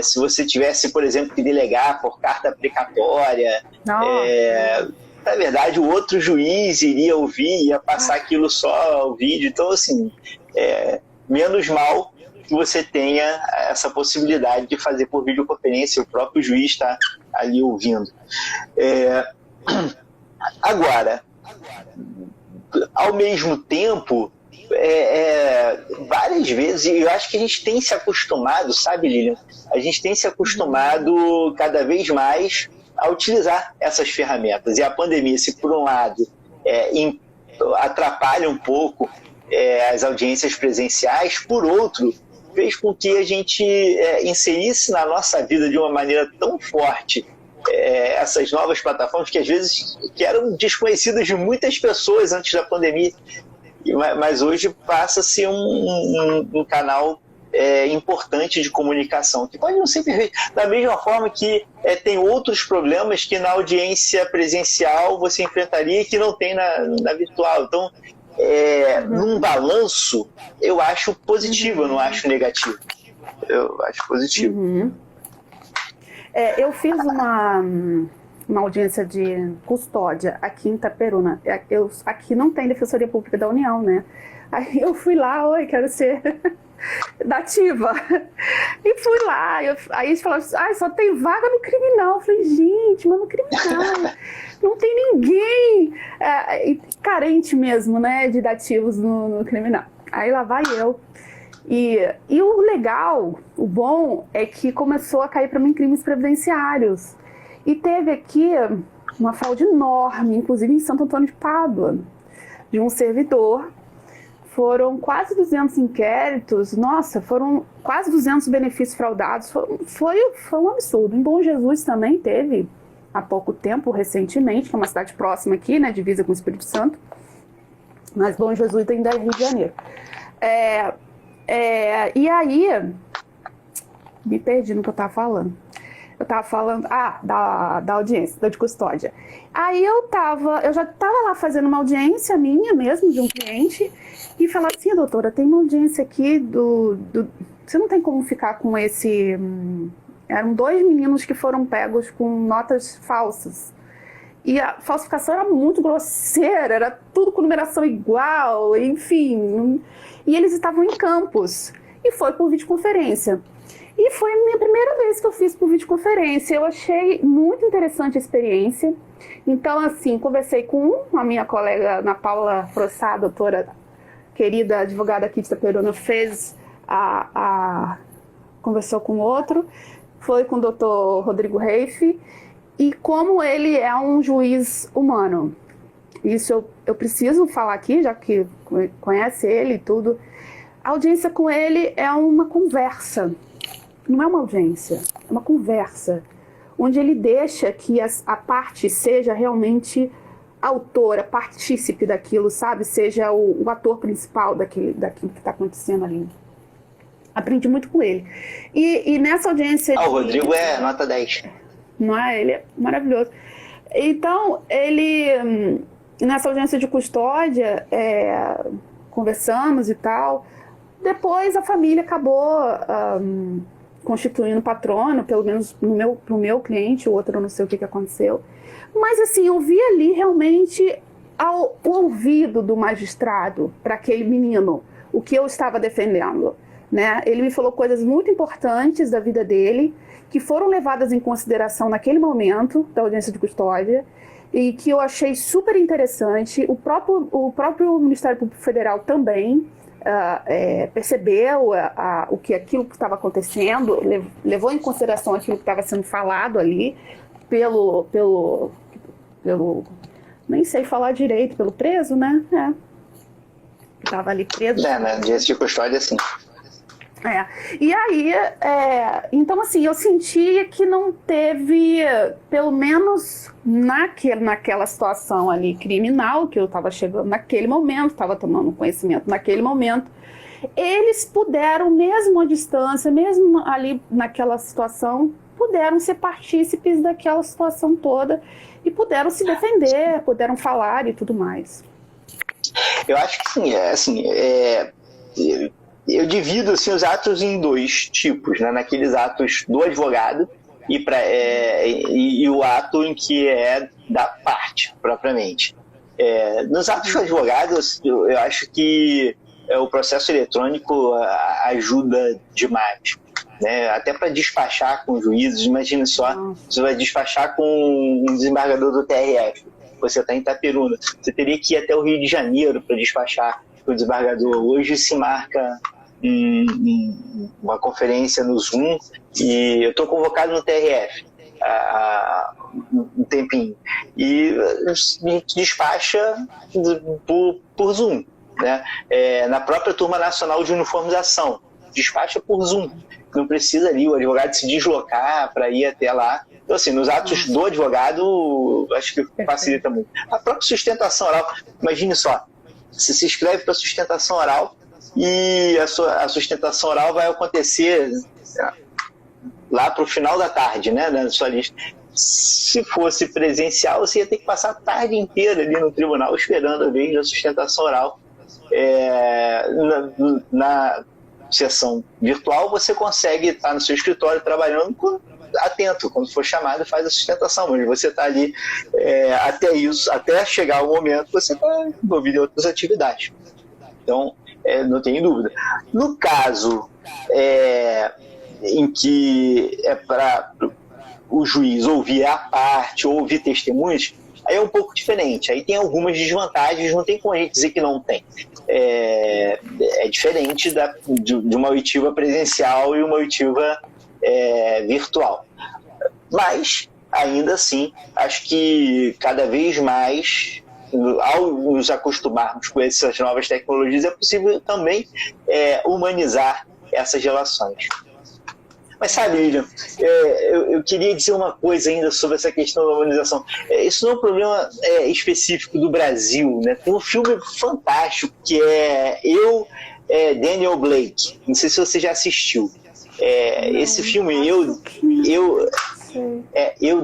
Se você tivesse, por exemplo, que delegar por carta precatória, na verdade o outro juiz iria ouvir, ia passar aquilo só ao vídeo. Então, assim, menos mal que você tenha essa possibilidade de fazer por videoconferência, o próprio juiz está ali ouvindo. Agora, ao mesmo tempo, várias vezes, e eu acho que a gente tem se acostumado, sabe, Lilian? A gente tem se acostumado cada vez mais a utilizar essas ferramentas. E a pandemia, se por um lado atrapalha um pouco as audiências presenciais, por outro, fez com que a gente inserisse na nossa vida de uma maneira tão forte essas novas plataformas que às vezes que eram desconhecidas de muitas pessoas antes da pandemia, mas hoje passa-se um canal importante de comunicação, que pode não ser perfeito, da mesma forma que tem outros problemas que na audiência presencial você enfrentaria e que não tem na virtual. Então, num balanço, eu acho positivo, eu não acho negativo. Eu acho positivo. Uhum. Eu fiz uma audiência de custódia aqui em Itaperuna. Aqui não tem Defensoria Pública da União, né? Aí eu fui lá, quero ser dativa. E fui lá. Aí eles falaram assim, só tem vaga no criminal. Eu falei, gente, mas no criminal não tem ninguém. Carente mesmo, né, de dativos no criminal. Aí lá vai eu. E o legal, o bom, é que começou a cair para mim crimes previdenciários. E teve aqui uma fraude enorme, inclusive em Santo Antônio de Pádua, de um servidor. Foram quase 200 inquéritos, foram quase 200 benefícios fraudados. Foi um absurdo. Em Bom Jesus também teve, há pouco tempo, recentemente, que é uma cidade próxima aqui, né, divisa com o Espírito Santo. Mas Bom Jesus ainda é Rio de Janeiro. E aí, me perdi no que eu estava falando. Eu estava falando, da audiência, da de custódia. Aí eu já estava lá fazendo uma audiência minha mesmo, de um cliente, e falava assim, doutora, tem uma audiência aqui você não tem como ficar com esse... Eram 2 meninos que foram pegos com notas falsas. E a falsificação era muito grosseira, era tudo com numeração igual, enfim. E eles estavam em Campos. E foi por videoconferência. E foi a minha primeira vez que eu fiz por videoconferência. Eu achei muito interessante a experiência. Então, assim, conversei com a minha colega Ana Paula Frossá, doutora querida advogada aqui de Itaperuna, conversou com outro, foi com o doutor Rodrigo Reife. E como ele é um juiz humano, isso eu preciso falar aqui, já que conhece ele e tudo, a audiência com ele é uma conversa, não é uma audiência, é uma conversa, onde ele deixa que a parte seja realmente autora, partícipe daquilo, sabe? Seja o ator principal daquilo que está acontecendo ali. Aprendi muito com ele. E nessa audiência... O Rodrigo é nota 10. Não é? Ele é maravilhoso. Então, ele nessa audiência de custódia, conversamos e tal. Depois a família acabou constituindo patrono, pelo menos pro meu cliente, o outro eu não sei o que aconteceu. Mas assim, eu vi ali realmente o ouvido do magistrado para aquele menino, o que eu estava defendendo, né? Ele me falou coisas muito importantes da vida dele, que foram levadas em consideração naquele momento da audiência de custódia, e que eu achei super interessante. O próprio Ministério Público Federal também percebeu aquilo que estava acontecendo, levou em consideração aquilo que estava sendo falado ali pelo nem sei falar direito, pelo preso, né? Que estava ali preso. Na audiência de custódia, sim. E aí, então assim, eu sentia que não teve, pelo menos naquela situação ali criminal, que eu estava chegando naquele momento, estava tomando conhecimento naquele momento, eles puderam, mesmo à distância, mesmo ali naquela situação, puderam ser partícipes daquela situação toda e puderam se defender, puderam falar e tudo mais. Eu acho que sim, eu divido assim, os atos em dois tipos, né? Naqueles atos do advogado e o ato em que é da parte, propriamente. Nos atos do advogado, eu acho que o processo eletrônico ajuda demais, né? Até para despachar com juízes. Imagina só, você vai despachar com um desembargador do TRF, você está em Itaperuna, você teria que ir até o Rio de Janeiro para despachar com o desembargador. Hoje se marca uma conferência no Zoom e eu estou convocado no TRF há um tempinho e a gente despacha por Zoom, né? Na própria Turma Nacional de Uniformização, despacha por Zoom, não precisa ali o advogado se deslocar para ir até lá. Então assim, nos atos do advogado acho que facilita muito. A própria sustentação oral, imagine só, você se inscreve para sustentação oral e a sustentação oral vai acontecer lá para o final da tarde, né, na sua lista. Se fosse presencial, você ia ter que passar a tarde inteira ali no tribunal esperando a vez da sustentação oral. Na sessão virtual, você consegue estar no seu escritório trabalhando atento, quando for chamado faz a sustentação, mas você está ali até chegar o momento você está envolvido em outras atividades. Então, não tenho dúvida. No caso em que é para o juiz ouvir a parte, ou ouvir testemunhas, aí é um pouco diferente. Aí tem algumas desvantagens, não tem como a gente dizer que não tem. É diferente de uma oitiva presencial e uma oitiva virtual. Mas, ainda assim, acho que cada vez mais, ao nos acostumarmos com essas novas tecnologias, é possível também humanizar essas relações. Mas sabe, Lilian, eu queria dizer uma coisa ainda sobre essa questão da humanização. Isso não é um problema específico do Brasil, né? Tem um filme fantástico que é Daniel Blake. Não sei se você já assistiu. Esse filme,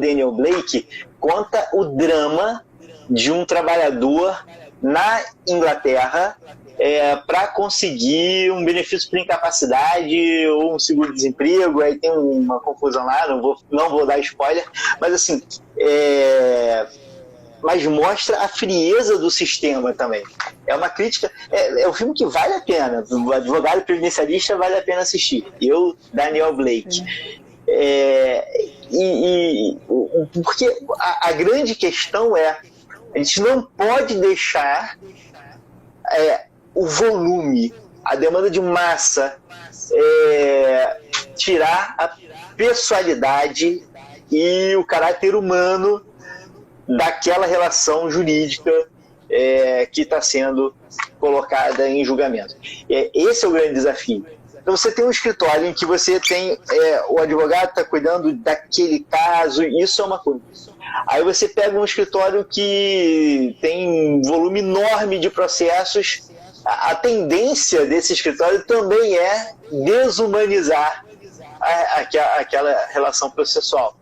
Daniel Blake, conta o drama de um trabalhador na Inglaterra para conseguir um benefício por incapacidade ou um seguro-desemprego. Aí tem uma confusão lá, não vou dar spoiler, mas assim, mas mostra a frieza do sistema também. É uma crítica, é um filme que vale a pena, o advogado previdencialista vale a pena assistir. Daniel Blake. Porque a grande questão a gente não pode deixar o volume, a demanda de massa, tirar a pessoalidade e o caráter humano daquela relação jurídica que está sendo colocada em julgamento. Esse é o grande desafio. Então você tem um escritório em que você tem o advogado está cuidando daquele caso, isso é uma coisa. Aí você pega um escritório que tem um volume enorme de processos, a tendência desse escritório também é desumanizar aquela relação processual.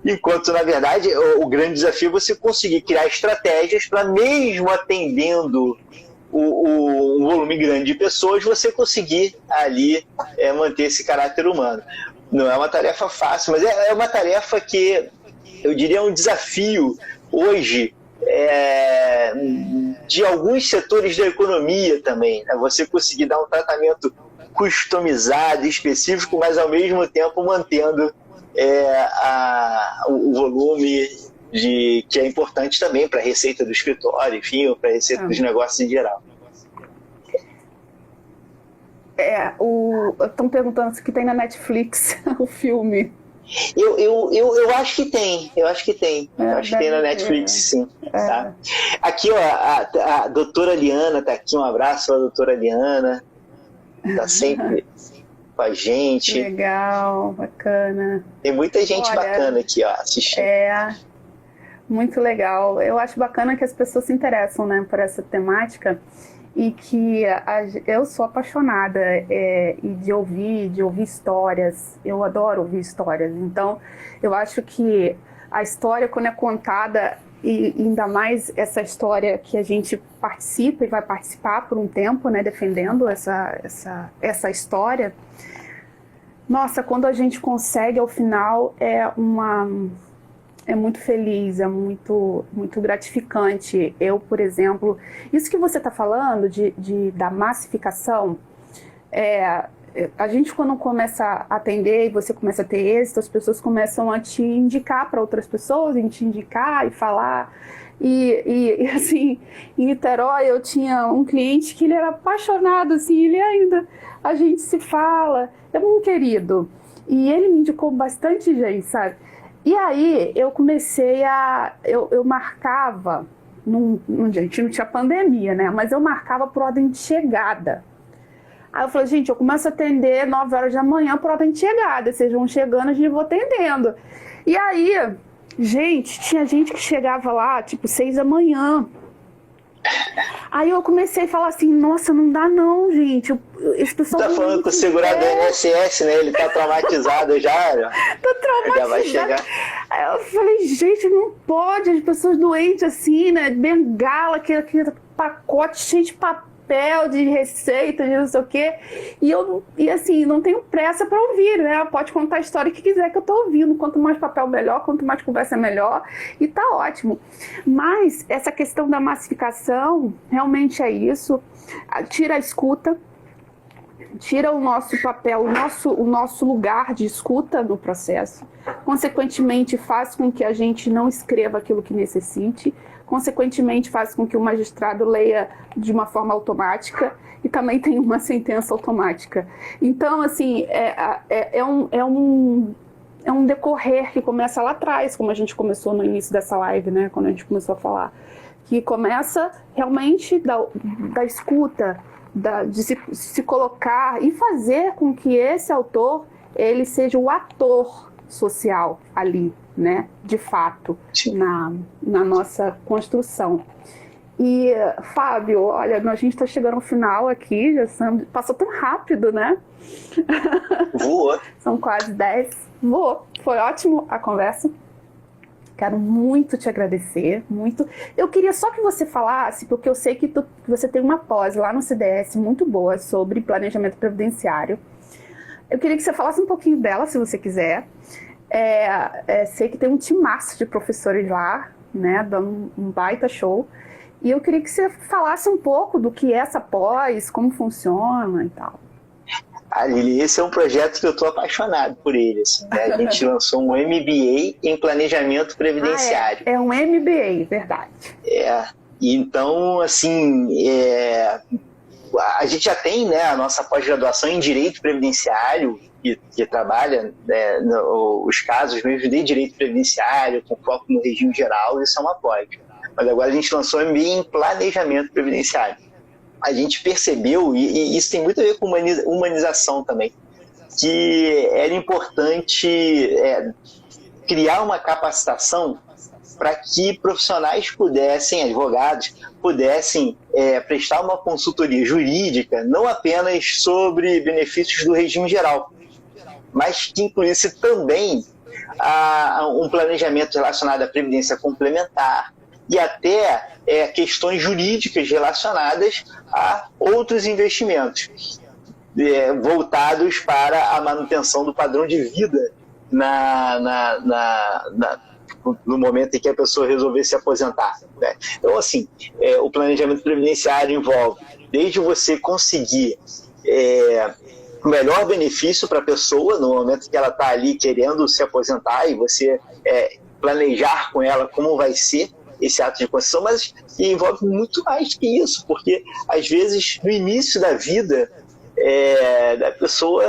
Enquanto, na verdade, o grande desafio é você conseguir criar estratégias para, mesmo atendendo um volume grande de pessoas, você conseguir ali manter esse caráter humano. Não é uma tarefa fácil, mas é uma tarefa que eu diria um desafio hoje de alguns setores da economia também, né? Você conseguir dar um tratamento customizado, específico, mas ao mesmo tempo mantendo o volume que é importante também para a receita do escritório, enfim, ou para a receita dos negócios em geral. Estão perguntando se que tem na Netflix o filme. Eu acho que tem. Eu acho que tem na Netflix, sim. Tá? Aqui, ó, a doutora Liana tá aqui. Um abraço pra doutora Liana. Tá sempre com a gente. Legal, bacana. Tem muita gente bacana aqui, ó, assistindo. Muito legal. Eu acho bacana que as pessoas se interessam, né, por essa temática. E que eu sou apaixonada de ouvir histórias. Eu adoro ouvir histórias. Então, eu acho que a história, quando é contada, e ainda mais essa história que a gente participa e vai participar por um tempo, né, defendendo essa história, nossa, quando a gente consegue, ao final, é muito feliz, é muito, muito gratificante. Eu, por exemplo, isso que você está falando da massificação, a gente quando começa a atender e você começa a ter êxito, as pessoas começam a te indicar para outras pessoas, a te indicar e falar. E assim, em Niterói eu tinha um cliente que ele era apaixonado, assim, a gente se fala, é um querido. E ele me indicou bastante gente, sabe? E aí eu comecei eu marcava, a gente não tinha pandemia, né? Mas eu marcava por ordem de chegada. Aí eu falei, gente, eu começo a atender 9 horas da manhã por ordem de chegada. Vocês vão chegando, a gente vai atendendo. E aí, gente, tinha gente que chegava lá, tipo, 6 da manhã. Aí eu comecei a falar assim, nossa, não dá não, gente. Esse pessoal tá falando com o segurado do INSS, né? Ele tá traumatizado já. Tá traumatizado. Já vai chegar. Aí eu falei, gente, não pode, as pessoas doentes assim, né? Bengala, aquele pacote cheio de papel, de receita, de não sei o quê. E assim, não tenho pressa para ouvir, né? Pode contar a história que quiser que eu tô ouvindo. Quanto mais papel, melhor. Quanto mais conversa, melhor. E tá ótimo. Mas essa questão da massificação, realmente é isso. Tira a escuta. Tira o nosso papel, o nosso lugar de escuta no processo. Consequentemente, faz com que a gente não escreva aquilo que necessite. Consequentemente, faz com que o magistrado leia de uma forma automática e também tem uma sentença automática. Então, assim, é um decorrer que começa lá atrás, como a gente começou no início dessa live, né? Quando a gente começou a falar. Que começa realmente da escuta, de se colocar e fazer com que esse autor ele seja o ator social ali, né, de fato, na nossa construção. E, Fábio, olha, a gente está chegando ao final aqui, passou tão rápido, né? Voou. São quase 10. Voou. Foi ótimo a conversa. Quero muito te agradecer, muito. Eu queria só que você falasse, porque eu sei que você tem uma pós lá no CDS muito boa sobre planejamento previdenciário. Eu queria que você falasse um pouquinho dela, se você quiser. Sei que tem um timaço de professores lá, né, dando um baita show. E eu queria que você falasse um pouco do que é essa pós, como funciona e tal. Lili, esse é um projeto que eu estou apaixonado por ele. Assim, né? A gente lançou um MBA em Planejamento Previdenciário. É um MBA, verdade. Então, assim, a gente já tem, né, a nossa pós-graduação em Direito Previdenciário, que trabalha, né, os casos mesmo de Direito Previdenciário, com foco no regime geral, isso é uma pós. Mas agora a gente lançou um MBA em Planejamento Previdenciário. A gente percebeu, e isso tem muito a ver com humanização também, que era importante criar uma capacitação para que profissionais advogados pudessem prestar uma consultoria jurídica, não apenas sobre benefícios do regime geral, mas que incluísse também um planejamento relacionado à previdência complementar e até questões jurídicas relacionadas a outros investimentos voltados para a manutenção do padrão de vida no momento em que a pessoa resolver se aposentar, né? Então, assim, o planejamento previdenciário envolve desde você conseguir o melhor benefício para a pessoa no momento que ela está ali querendo se aposentar e você planejar com ela como vai ser esse ato de concessão, mas envolve muito mais que isso, porque às vezes no início da vida da pessoa,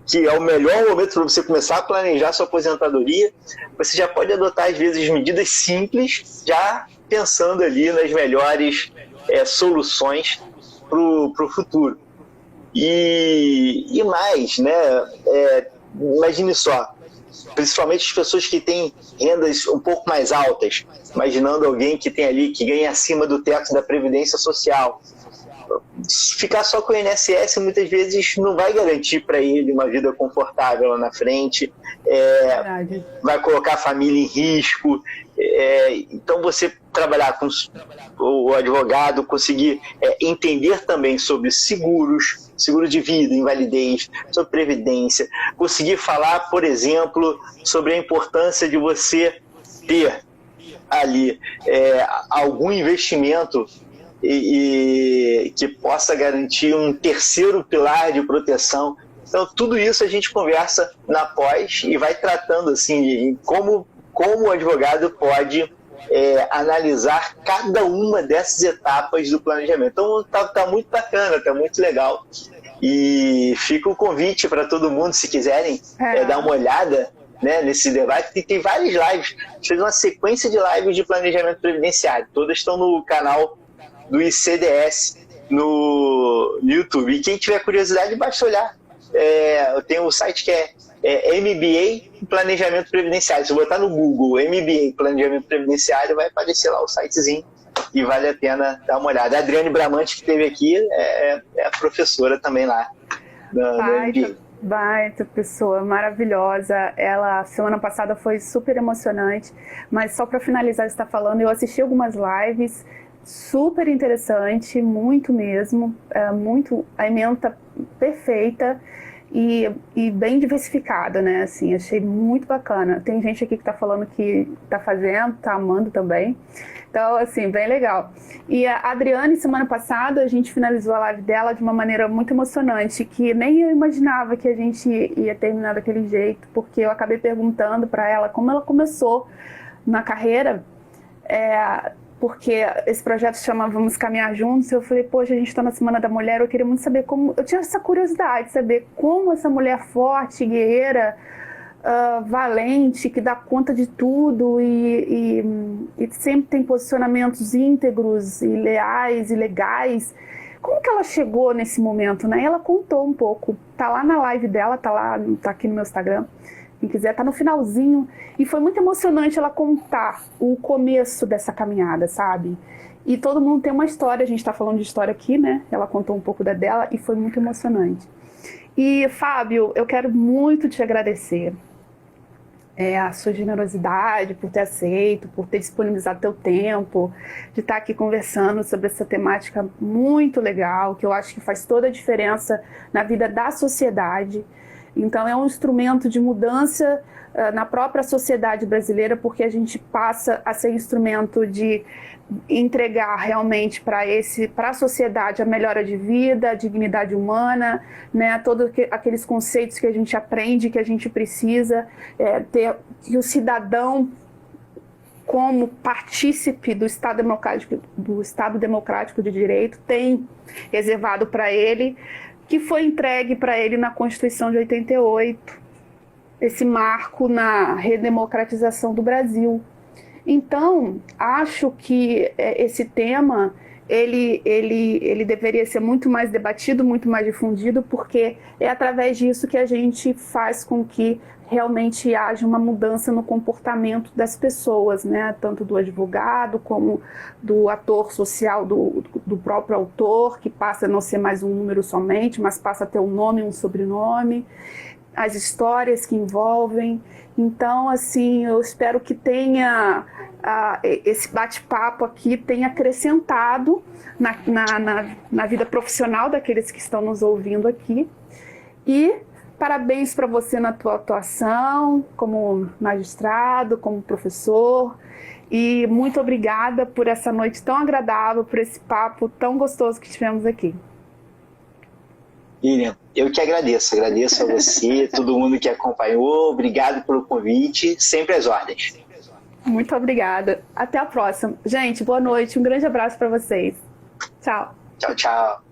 que é o melhor momento para você começar a planejar sua aposentadoria, você já pode adotar, às vezes, medidas simples, já pensando ali nas melhores soluções para o futuro. E mais, né? Imagine só, principalmente as pessoas que têm rendas um pouco mais altas, imaginando alguém que tem ali, que ganha acima do teto da Previdência Social. Ficar só com o INSS muitas vezes não vai garantir para ele uma vida confortável lá na frente, vai colocar a família em risco. Então você trabalhar com o advogado, conseguir entender também sobre seguros, seguro de vida, invalidez, sobre previdência, conseguir falar, por exemplo, sobre a importância de você ter ali algum investimento e que possa garantir um terceiro pilar de proteção. Então, tudo isso a gente conversa na pós e vai tratando assim, de como o advogado pode analisar cada uma dessas etapas do planejamento. Então, tá muito bacana, tá muito legal. E fica o convite para todo mundo, se quiserem dar uma olhada, né, nesse debate. Tem várias lives, a gente fez uma sequência de lives de planejamento previdenciário, todas estão no canal do ICDS no YouTube. E quem tiver curiosidade, basta olhar. Eu tenho um site que MBA Planejamento Previdenciário. Se botar no Google MBA Planejamento Previdenciário, vai aparecer lá o sitezinho e vale a pena dar uma olhada. A Adriane Bramante, que esteve aqui, é a professora também lá do MBA. Baita pessoa, maravilhosa. Ela, semana passada, foi super emocionante. Mas só para finalizar, você está falando, eu assisti algumas lives, super interessante, muito mesmo, a ementa perfeita e bem diversificada, né? Assim, achei muito bacana. Tem gente aqui que tá falando que tá fazendo, tá amando também. Então, assim, bem legal. E a Adriane, semana passada, a gente finalizou a live dela de uma maneira muito emocionante, que nem eu imaginava que a gente ia terminar daquele jeito, porque eu acabei perguntando para ela como ela começou na carreira, porque esse projeto se chama Vamos Caminhar Juntos. Eu falei, poxa, a gente está na Semana da Mulher, eu queria muito saber como... Eu tinha essa curiosidade de saber como essa mulher forte, guerreira, valente, que dá conta de tudo e sempre tem posicionamentos íntegros e leais e legais. Como que ela chegou nesse momento, né? E ela contou um pouco. Tá lá na live dela, tá aqui no meu Instagram. Quem quiser, tá no finalzinho. E foi muito emocionante ela contar o começo dessa caminhada, sabe? E todo mundo tem uma história, a gente tá falando de história aqui, né? Ela contou um pouco da dela e foi muito emocionante. E, Fábio, eu quero muito te agradecer. A sua generosidade, por ter aceito, por ter disponibilizado teu tempo, de estar aqui conversando sobre essa temática muito legal, que eu acho que faz toda a diferença na vida da sociedade. Então, é um instrumento de mudança na própria sociedade brasileira, porque a gente passa a ser instrumento de entregar realmente para a sociedade a melhora de vida, a dignidade humana, né? Todos aqueles conceitos que a gente aprende, que a gente precisa ter, que o cidadão, como partícipe do Estado Democrático de Direito, tem reservado para ele, que foi entregue para ele na Constituição de 88, esse marco na redemocratização do Brasil. Então, acho que esse tema, ele deveria ser muito mais debatido, muito mais difundido, porque é através disso que a gente faz com que realmente haja uma mudança no comportamento das pessoas, né? Tanto do advogado como do ator social, do próprio autor, que passa a não ser mais um número somente, mas passa a ter um nome e um sobrenome. as histórias que envolvem. Então, assim, eu espero que tenha esse bate-papo aqui tenha acrescentado na vida profissional daqueles que estão nos ouvindo aqui. E parabéns para você na tua atuação como magistrado, como professor. E muito obrigada por essa noite tão agradável, por esse papo tão gostoso que tivemos aqui. Lilian, eu que agradeço a você, todo mundo que acompanhou, obrigado pelo convite, sempre às ordens. Muito obrigada, até a próxima. Gente, boa noite, um grande abraço para vocês. Tchau. Tchau, tchau.